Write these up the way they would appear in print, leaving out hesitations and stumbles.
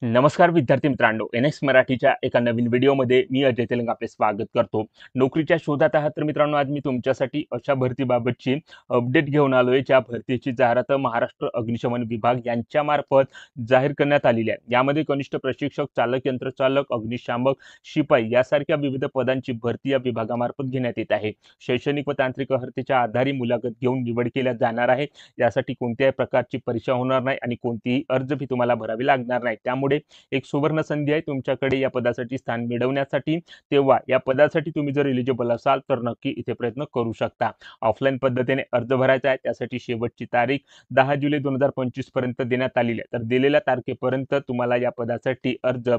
नमस्कार विद्यार्थी मित्रांनो, एनएक्स मराठीच्या एका नवीन व्हिडिओमध्ये मी अजय तेलंग आपले स्वागत करतो. नोकरीच्या शोधात आहात तर मित्रांनो, आज मी तुमच्यासाठी अशा भरतीबाबतची अपडेट घेऊन आलोय, ज्या भरतीची जाहिरात महाराष्ट्र अग्निशमन विभाग यांच्यामार्फत जाहीर करण्यात आलेली आहे. यामध्ये कनिष्ठ प्रशिक्षक, चालक, यंत्रचालक, अग्निशामक, शिपाई यासारख्या विविध पदांची भरती या विभागामार्फत घेण्यात येत आहे. शैक्षणिक व तांत्रिक अर्हतेच्या आधारे मुलाखत घेऊन निवड केल्या जाणार आहे. यासाठी कोणत्याही प्रकारची परीक्षा होणार नाही आणि कोणतीही अर्ज फी तुम्हाला भरावी लागणार नाही. त्यामुळे एक सुवर्ण संधी आहे तुमच्याकडे या पदासाठी स्थान मिळवण्यासाठी. तेव्हा या पदासाठी तुम्ही जर एलिजिबल असाल तर नक्की इथे प्रयत्न करू शकता. ऑफलाईन पद्धतीने अर्ज भरायचा आहे. त्यासाठी शेवटची तारीख 10 जुलै 2025 पर्यंत देण्यात आलेली आहे. तर दिलेल्या तारखेपर्यंत तुम्हाला या पदासाठी अर्ज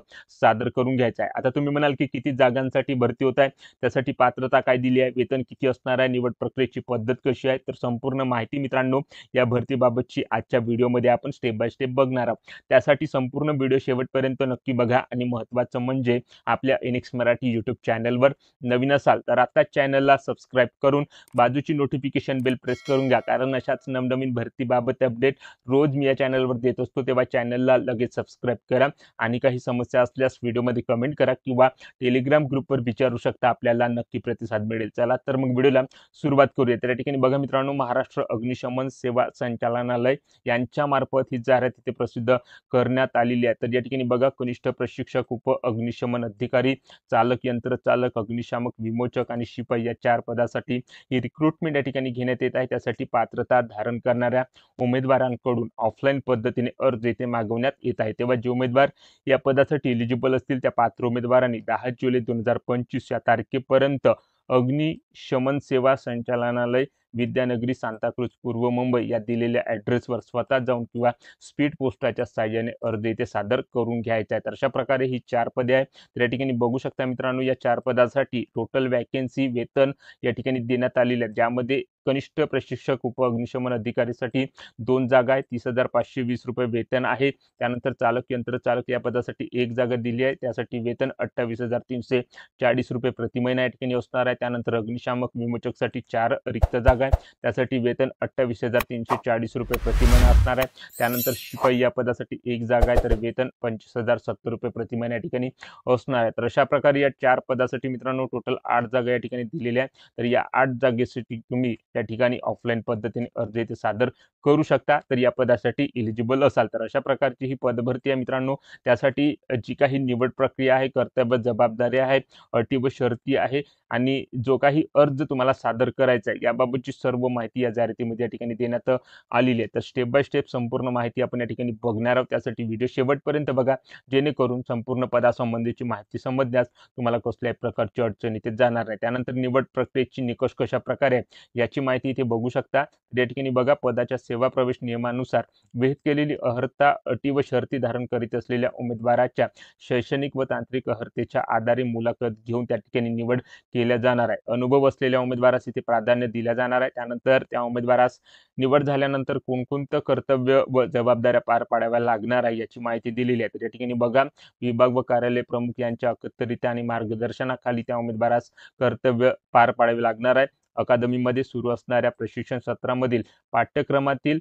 सादर करून घ्यायचा आहे. आता तुम्ही म्हणाल की किती जागांसाठी भरती होत आहे, त्यासाठी पात्रता काय दिली आहे, वेतन किती असणार आहे, निवड प्रक्रियेची पद्धत कशी आहे, तर संपूर्ण माहिती मित्रांनो या भरतीबाबतची आजच्या व्हिडिओमध्ये आपण स्टेप बाय स्टेप बघणार आहोत. त्यासाठी संपूर्ण व्हिडिओ शेवटपर्यंत नक्की बघा. आणि महत्त्वाचं म्हणजे आपल्या एनएक्स मराठी यूट्यूब चॅनलवर नवीन असाल तर आता चॅनलला सबस्क्राईब करून बाजूची नोटिफिकेशन बेल प्रेस करून घ्या, कारण अशाच नवनवीन भरतीबाबत अपडेट रोज मी या चॅनलवर देत असतो. तेव्हा चॅनलला लगेच सबस्क्राईब करा आणि काही समस्या असल्यास व्हिडिओमध्ये कमेंट करा किंवा टेलिग्राम ग्रुपवर विचारू शकता, आपल्याला नक्की प्रतिसाद मिळेल. चला तर मग व्हिडिओला सुरुवात करूया. तर या ठिकाणी बघा मित्रांनो, महाराष्ट्र अग्निशमन सेवा संचालनालय यांच्यामार्फत ही जाहिरात इथे प्रसिद्ध करण्यात आलेली आहे. तर या ठिकाणी बघा, कनिष्ठ प्रशिक्षक, उप अग्निशमन अधिकारी, चालक, यंत्रचालक, अग्निशामक, विमोचक आणि शिपाई या 4 पदासाठी ही रिक्रुटमेंट या ठिकाणी घेण्यात येत आहे. त्यासाठी पात्रता धारण करणाऱ्या उमेदवारांकडून ऑफलाईन पद्धतीने अर्ज इथे मागवण्यात येत आहे. तेव्हा जे उमेदवार या पदासाठी एलिजिबल असतील त्या पात्र उमेदवारांनी 10 जुलै 2025 या तारखेपर्यंत अग्निशमन सेवा संचालनालय, विद्यानगरी, सांताक्रूज, पूर्व मुंबई या दिलेल्या ॲड्रेसवर स्वतः जाऊन किंवा स्पीड पोस्टाच्या साहाय्याने अर्ज इथे सादर करून घ्यायचा आहे. तर अशा प्रकारे ही 4 पदे आहेत. तर या ठिकाणी बघू शकता मित्रांनो, या 4 पदासाठी टोटल वॅकेन्सी, वेतन या ठिकाणी देण्यात आलेले आहेत. ज्यामध्ये कनिष्ठ प्रशिक्षक, उप अग्निशमन अधिकारीसाठी 2 जागा आहेत, 30,520 रुपये वेतन आहे. त्यानंतर चालक, यंत्रचालक या पदासाठी 1 जागा दिली आहे, त्यासाठी वेतन 28,340 रुपये प्रति महिना या ठिकाणी असणार आहे. त्यानंतर अग्निशामक, विमोचकसाठी 4 रिक्त जागा आहे, त्यासाठी वेतन 28,340 रुपये प्रति महिना असणार आहे. त्यानंतर शिपाई या पदासाठी 1 जागा आहे, तर वेतन 25,070 रुपये प्रति महिना या ठिकाणी असणार आहे. तर अशा प्रकारे या 4 पदासाठी मित्रांनो टोटल 8 जागा या ठिकाणी दिलेल्या आहेत. तर या 8 जागेसाठी तुम्ही त्या ठिकाणी ऑफलाईन पद्धतीने अर्ज इथे सादर करू शकता. तर या पदासाठी एलिजिबल असाल तर अशा प्रकारची ही पदभरती आहे मित्रांनो. त्यासाठी जी काही निवड प्रक्रिया आहे, कर्तव्य, जबाबदाऱ्या आहेत, अटी व शर्ती आहे आणि जो काही अर्ज तुम्हाला सादर करायचा आहे याबाबतची सर्व माहिती या जाहिरातीमध्ये या ठिकाणी देण्यात आलेली आहे. तर स्टेप बाय स्टेप संपूर्ण माहिती आपण या ठिकाणी बघणार आहोत. त्यासाठी व्हिडिओ शेवटपर्यंत बघा, जेणेकरून संपूर्ण पदासंबंधीची माहिती समजण्यास तुम्हाला कसल्याही प्रकारची अडचण इथे जाणार नाही. त्यानंतर निवड प्रक्रियेची निकष कशा प्रकारे आहे याची माहिती इथे बघू शकता. या ठिकाणी बघा, पदाच्या सेवा प्रवेश नियमानुसार विहित केलेली अर्हता, अटी व शर्ती धारण करीत असलेल्या उमेदवाराच्या शैक्षणिक व तांत्रिक अर्हतेच्या आधारे मुलाखत घेऊन त्या ठिकाणी निवड केल्या जाणार आहे. अनुभव असलेल्या उमेदवारास इथे प्राधान्य दिले जाणार आहे. त्यानंतर त्या उमेदवारास निवड झाल्यानंतर कोणकोणतं कर्तव्य व जबाबदाऱ्या पार पाडाव्या लागणार आहे याची माहिती दिलेली आहे. तर या ठिकाणी बघा, विभाग व कार्यालय प्रमुख यांच्या अखत्यारीत्या आणि मार्गदर्शनाखाली त्या उमेदवारास कर्तव्य पार पाडावे लागणार आहे. अकादमीमध्ये सुरू असणाऱ्या प्रशिक्षण सत्रामधील पाठ्यक्रमातील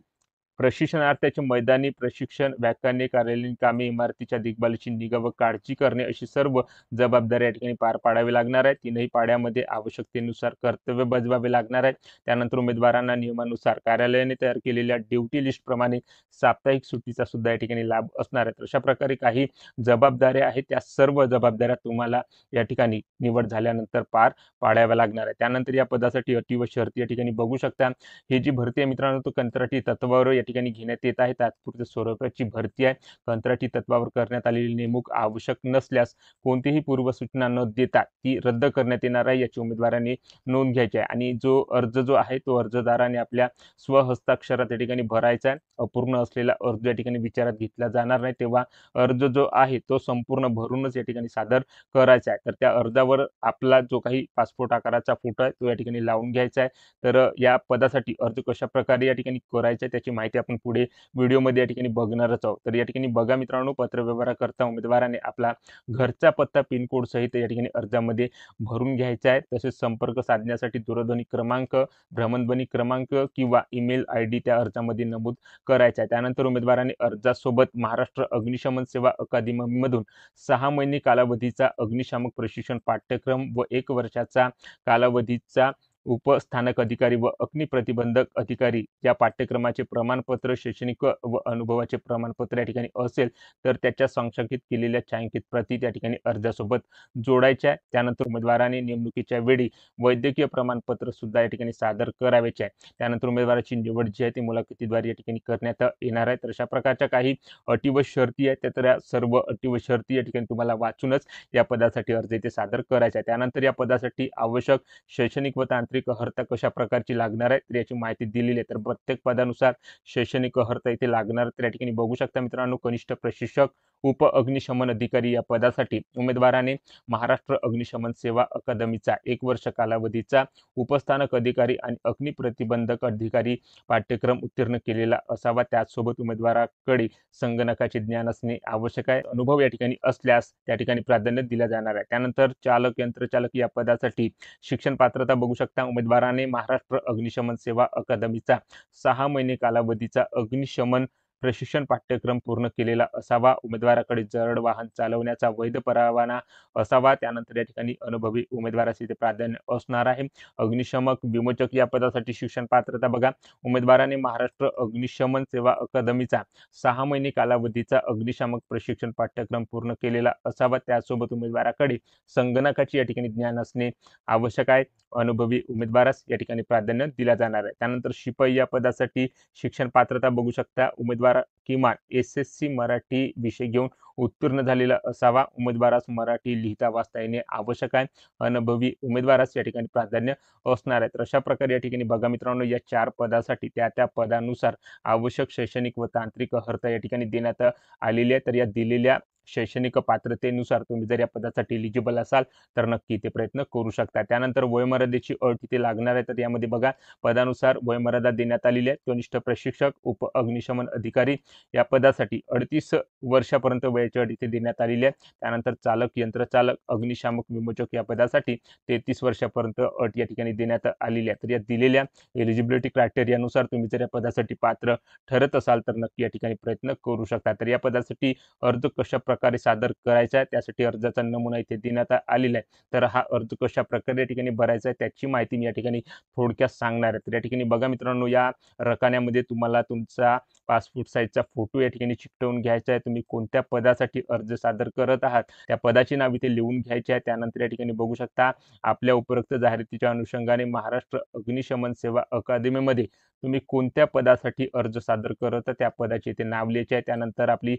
प्रशिक्षणार्थ्याचे मैदानी प्रशिक्षण, व्याख्याने, कार्यालयीन कामे, इमारतीच्या देखभालीची निगा व काळजी करणे अशी सर्व जबाबदारी या ठिकाणी पार पाडावी लागणार आहे. 3ही पाड्यामध्ये आवश्यकतेनुसार कर्तव्य बजावावे लागणार आहे. त्यानंतर उमेदवारांना नियमानुसार कार्यालयाने तयार केलेल्या ड्युटी लिस्ट प्रमाणे साप्ताहिक सुट्टीचा सुद्धा या ठिकाणी लाभ असणार आहे. तर अशा प्रकारे काही जबाबदाऱ्या आहेत, त्या सर्व जबाबदाऱ्या तुम्हाला या ठिकाणी निवड झाल्यानंतर पार पाडाव्या लागणार आहे. त्यानंतर या पदासाठी अटी व शर्ती या ठिकाणी बघू शकता. ही जी भरती आहे मित्रांनो, तो कंत्राटी तत्वावर या ठिकाणी घेण्यात येत आहे. तात्पुरत्या स्वरूपाची भरती आहे. कंत्राटी तत्वावर करण्यात आलेली नेमणूक आवश्यक नसल्यास कोणतीही पूर्वसूचना न देता ती रद्द करण्यात येणार आहे, याची उमेदवारांनी नोंद घ्यायची आहे. आणि जो अर्ज जो आहे तो अर्जदाराने आपल्या स्वहस्ताक्षरात या ठिकाणी भरायचा आहे. अपूर्ण असलेला अर्ज या ठिकाणी विचारात घेतला जाणार नाही. तेव्हा अर्ज जो आहे तो संपूर्ण भरूनच या ठिकाणी सादर करायचा आहे. तर त्या अर्जावर आपला जो काही पासपोर्ट आकाराचा फोटो आहे तो या ठिकाणी लावून घ्यायचा आहे. तर या पदासाठी अर्ज कशा प्रकारे या ठिकाणी करायचा आहे त्याची माहिती ते आपण पुढे व्हिडिओमध्ये या ठिकाणी बघणारच आहोत. तर या ठिकाणी बघा मित्रांनो, पत्रव्यवहाराकरता उमेदवाराने आपला घरचा पत्ता पिन कोड सहित या ठिकाणी अर्जामध्ये भरून घ्यायचा आहे. तसेच संपर्क साधण्यासाठी दूरध्वनी क्रमांक, भ्रमणध्वनी क्रमांक किंवा ईमेल आयडी त्या अर्जामध्ये नमूद करायचा आहे. त्यानंतर उमेदवाराने अर्जासोबत महाराष्ट्र अग्निशमन सेवा अकादमीमधून 6 महिने कालावधीचा अग्निशामक प्रशिक्षण पाठ्यक्रम व 1 वर्षाचा कालावधीचा उपस्थानक अधिकारी व अग्निप्रतिबंधक अधिकारी या पाठ्यक्रमाचे प्रमाणपत्र, शैक्षणिक व अनुभवाचे प्रमाणपत्र या ठिकाणी असेल तर त्याच्या संक्षेपित केलेल्या छायांकित प्रती त्या ठिकाणी अर्जासोबत जोडायच्या आहे. त्यानंतर उमेदवाराने नेमणुकीच्या वेळी वैद्यकीय प्रमाणपत्र सुद्धा या ठिकाणी सादर करायचे आहे. त्यानंतर उमेदवाराची निवड जी आहे ती मुलाखतीद्वारे या ठिकाणी करण्यात येणार आहे. तर अशा प्रकारच्या काही अटी व शर्ती आहेत, तर या सर्व अटी व शर्ती या ठिकाणी तुम्हाला वाचूनच या पदासाठी अर्ज इथे सादर करायचा आहे. त्यानंतर या पदासाठी आवश्यक शैक्षणिक व तांत्रिक अर्हता कशा प्रकारची लागणार आहे तर याची माहिती दिलेली आहे. तर प्रत्येक पदानुसार शैक्षणिक अर्हता इथे लागणार, तर या ठिकाणी बघू शकता मित्रांनो, कनिष्ठ प्रशिक्षक उप अग्निशमन अधिकारी या पदासाठी उमेदवाराने महाराष्ट्र अग्निशमन सेवा अकादमीचा 1 वर्ष कालावधीचा उपस्थानक अधिकारी आणि अग्निप्रतिबंधक अधिकारी पाठ्यक्रम उत्तीर्ण केलेला असावा. त्याचसोबत उमेदवाराकडे संगणकाचे ज्ञान असणे आवश्यक आहे. अनुभव या ठिकाणी असल्यास त्या ठिकाणी प्राधान्य दिलं जाणार आहे. त्यानंतर चालक, यंत्रचालक या पदासाठी शिक्षण पात्रता बघू शकता. उमेदवाराने महाराष्ट्र अग्निशमन सेवा अकादमीचा 6 महिने कालावधीचा अग्निशमन प्रशिक्षण पाठ्यक्रम पूर्ण केलेला असावा. उमेदवाराकडे जड वाहन चालवण्याचा वैध परवाना असावा. त्यानंतर या ठिकाणी अनुभवी उमेदवारास इथे प्राधान्य असणार आहे. अग्निशमक विमोचक या पदासाठी शिक्षण पात्रता बघा. उमेदवाराने महाराष्ट्र अग्निशमन सेवा अकादमीचा 6 महिने कालावधीचा अग्निशामक प्रशिक्षण पाठ्यक्रम पूर्ण केलेला असावा. त्यासोबत उमेदवाराकडे संगणकाची या ठिकाणी ज्ञान असणे आवश्यक आहे. अनुभवी उमेदवारास या ठिकाणी प्राधान्य दिला जाणार आहे. त्यानंतर शिपाई या पदासाठी शिक्षण पात्रता बघू शकता. उमेदवार किमान SSC मराठी विषय घेऊन उत्तीर्ण झालेला असावा. उमेदवारास मराठी लिहिता वाचता येणे आवश्यक आहे. अनुभवी उमेदवारास या ठिकाणी प्राधान्य असणार आहे. तर अशा प्रकारे या ठिकाणी बघा मित्रांनो, या 4 पदासाठी त्या पदानुसार आवश्यक शैक्षणिक व तांत्रिक अर्हता या ठिकाणी देण्यात आलेली आहे. तर या दिलेल्या शैक्षणिक पात्रतेनुसार तुम्ही जर या पदासाठी एलिजिबल असाल तर नक्की ते प्रयत्न करू शकता. त्यानंतर वयोमर्यादेची अट तिथे लागणार आहे. तर यामध्ये बघा, पदानुसार वयोमर्यादा देण्यात आलेली आहे. कनिष्ठ प्रशिक्षक उप अग्निशमन अधिकारी या पदासाठी 38 वर्षापर्यंत वयाची अट इथे देण्यात आलेली आहे. त्यानंतर चालक, यंत्रचालक, अग्निशामक विमोचक या पदासाठी 33 वर्षापर्यंत अट या ठिकाणी देण्यात आलेली आहे. तर या दिलेल्या एलिजिबिलिटी क्रायटेरियानुसार तुम्ही जर या पदासाठी पात्र ठरत असाल तर नक्की या ठिकाणी प्रयत्न करू शकता. तर या पदासाठी अर्ज कशा प्रकारे सादर करायचा आहे त्यासाठी अर्जाचा नमुना इथे देण्यात आलेला आहे. तर हा अर्ज कशा प्रकारे या ठिकाणी भरायचा आहे त्याची माहिती मी या ठिकाणी थोडक्यात सांगणार आहे. तर या ठिकाणी बघा मित्रांनो, या रकान्यामध्ये तुम्हाला तुमचा पासपोर्ट साईजचा फोटो या ठिकाणी चिकटवून घ्यायचा आहे. तुम्ही कोणत्या पदासाठी अर्ज सादर करत आहात त्या पदाचे नाव इथे लिहून घ्यायचे आहे. त्यानंतर या ठिकाणी बघू शकता, आपल्या उपरोक्त जाहिरातीच्या अनुषंगाने महाराष्ट्र अग्निशमन सेवा अकादमीमध्ये तुम्ही कोणत्या पदासाठी अर्ज सादर करत त्या पदाचे इथे नाव लिहायचे आहे. त्यानंतर आपली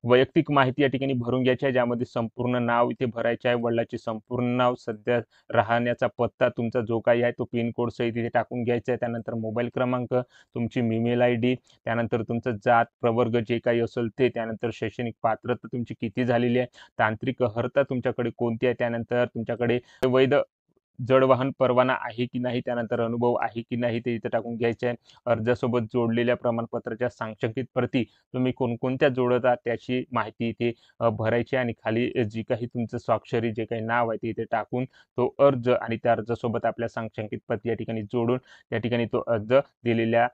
वैयक्तिक माहिती या ठिकाणी भरून घ्यायची आहे, ज्यामध्ये संपूर्ण नाव इथे भरायचे आहे. वडिलांचे संपूर्ण नाव, सध्या राहण्याचा पत्ता, तुमचा जो काही आहे तो पिन कोड सहित इथे टाकून घ्यायचा आहे. त्यानंतर मोबाईल क्रमांक, तुमची ईमेल आयडी, त्यानंतर तुमचं जात प्रवर्ग जे काही असेल ते, त्यानंतर शैक्षणिक पात्रता तुमची किती झालेली आहे, तांत्रिक अर्हता तुमच्याकडे कोणती आहे, त्यानंतर तुमच्याकडे वैध जड वाहन परवाना आहे की नाही, त्यानंतर अनुभव आहे की नाही ते इथे टाकून घ्यायचे आहे. अर्जासोबत जोडलेल्या प्रमाणपत्राच्या सांक्षिक प्रती तुम्ही कोणकोणत्या जोडत आहात त्याची माहिती इथे भरायची आहे. आणि खाली जी काही तुमचं स्वाक्षरी जे काही नाव आहे ते इथे टाकून तो अर्ज आणि त्या अर्जासोबत आपल्या सांक्षिक प्रती या ठिकाणी जोडून त्या ठिकाणी तो अर्ज दिलेल्या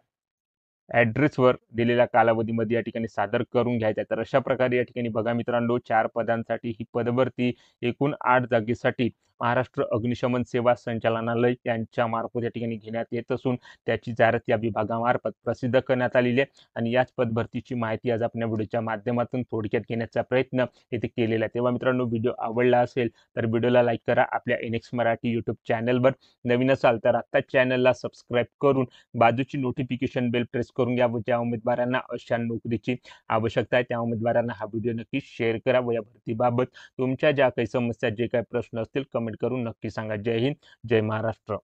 ॲड्रेसवर दिलेल्या कालावधीमध्ये या ठिकाणी सादर करून घ्यायचा आहे. तर अशा प्रकारे या ठिकाणी बघा मित्रांनो, 4 पदांसाठी ही पदभरती एकूण 8 जागेसाठी महाराष्ट्र अग्निशमन सेवा संचालनालय यांच्या मार्फत या ठिकाणी घेण्यात येत असून त्याची जाहिरात या विभागामार्फत प्रसिद्ध करण्यात आलेली आहे. आणि याच पदभरतीची माहिती आज आपण या व्हिडिओच्या माध्यमातून थोडक्यात घेण्याचा प्रयत्न इथे केलेला आहे. तेव्हा मित्रांनो, व्हिडिओ आवडला असेल तर व्हिडिओला लाईक करा. आपल्या NX मराठी यूट्यूब चॅनलवर नवीन असाल तर आत्ताच चॅनलला सबस्क्राईब करून बाजूची नोटिफिकेशन बेल प्रेस करून घ्या व ज्या उमेदवारांना अशा नोकरीची आवश्यकता आहे त्या उमेदवारांना हा व्हिडिओ नक्की शेअर करा व या भरतीबाबत तुमच्या ज्या काही समस्या, जे काही प्रश्न असतील कमेंट करून नक्की सांगा. जय हिंद, जय महाराष्ट्र.